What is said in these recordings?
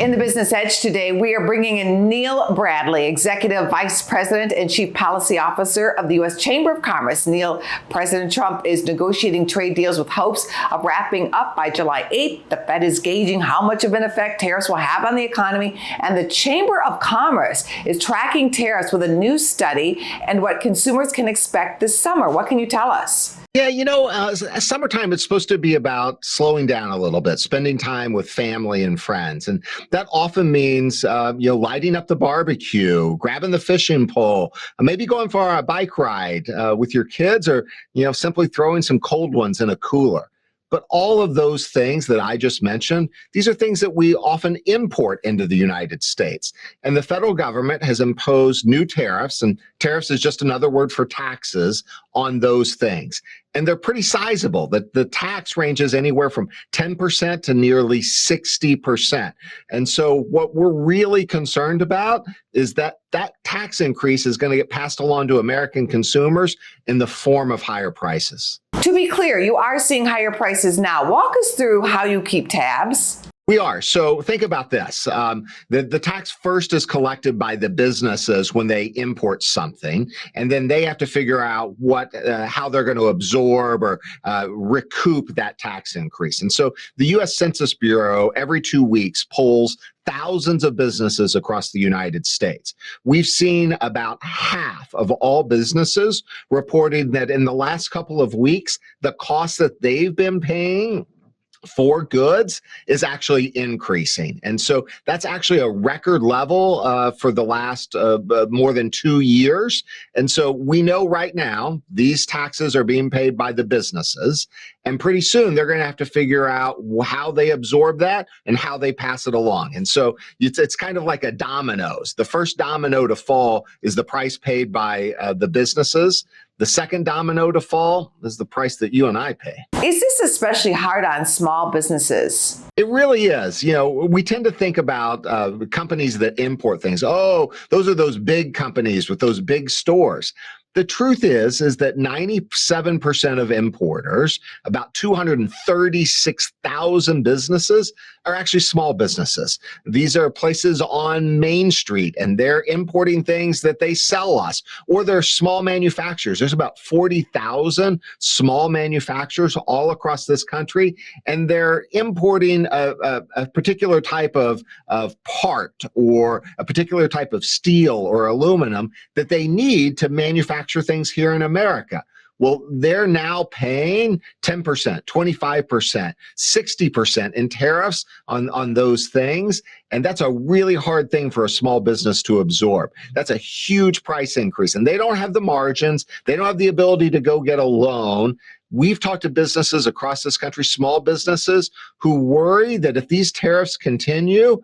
In the Business Edge today, we are bringing in Neil Bradley, Executive Vice President and Chief Policy Officer of the U.S. Chamber of Commerce. Neil, President Trump is negotiating trade deals with hopes of wrapping up by July 8th. The Fed is gauging how much of an effect tariffs will have on the economy, and the Chamber of Commerce is tracking tariffs with a new study and what consumers can expect this summer. What can you tell us? Yeah, summertime, it's supposed to be about slowing down a little bit, spending time with family and friends. And that often means, lighting up the barbecue, grabbing the fishing pole, maybe going for a bike ride with your kids, or, simply throwing some cold ones in a cooler. But all of those things that I just mentioned, these are things that we often import into the United States. And the federal government has imposed new tariffs, and tariffs is just another word for taxes, on those things. And they're pretty sizable. The tax ranges anywhere from 10% to nearly 60%. And so what we're really concerned about is that that tax increase is going to get passed along to American consumers in the form of higher prices. To be clear, you are seeing higher prices now. Walk us through how you keep tabs. We are. So think about this. The tax first is collected by the businesses when they import something, and then they have to figure out how they're going to absorb or recoup that tax increase. And so the U.S. Census Bureau every 2 weeks polls thousands of businesses across the United States. We've seen about half of all businesses reporting that in the last couple of weeks, the cost that they've been paying for goods is actually increasing. And so that's actually a record level for the last more than 2 years. And so we know right now these taxes are being paid by the businesses, and pretty soon they're going to have to figure out how they absorb that and how they pass it along. And so it's kind of like a dominoes. The first domino to fall is the price paid by the businesses. The second domino to fall is the price that you and I pay. Is this especially hard on small businesses? It really is. We tend to think about companies that import things. Oh, those are those big companies with those big stores. The truth is that 97% of importers, about 236,000 businesses, are actually small businesses. These are places on Main Street, and they're importing things that they sell us, or they're small manufacturers. There's about 40,000 small manufacturers all across this country, and they're importing a particular type of part or a particular type of steel or aluminum that they need to manufacture things here in America. Well, they're now paying 10%, 25%, 60% in tariffs on those things. And that's a really hard thing for a small business to absorb. That's a huge price increase. And they don't have the margins. They don't have the ability to go get a loan. We've talked to businesses across this country, small businesses, who worry that if these tariffs continue,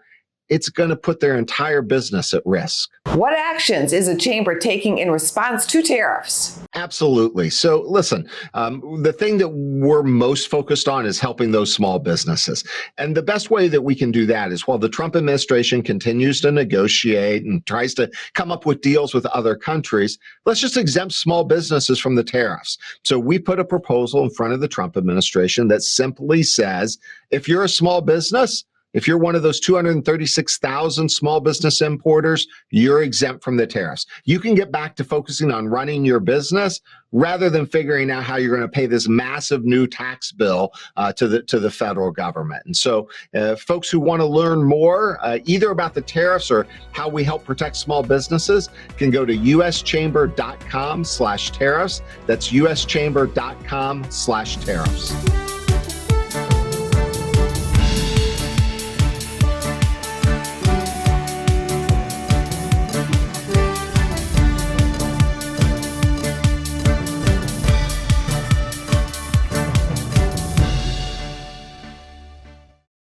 it's going to put their entire business at risk. What actions is the chamber taking in response to tariffs? Absolutely. So listen, the thing that we're most focused on is helping those small businesses. And the best way that we can do that is while the Trump administration continues to negotiate and tries to come up with deals with other countries, let's just exempt small businesses from the tariffs. So we put a proposal in front of the Trump administration that simply says, if you're a small business, if you're one of those 236,000 small business importers, you're exempt from the tariffs. You can get back to focusing on running your business rather than figuring out how you're going to pay this massive new tax bill to the federal government. And so folks who want to learn more either about the tariffs or how we help protect small businesses can go to uschamber.com/tariffs. That's uschamber.com/tariffs.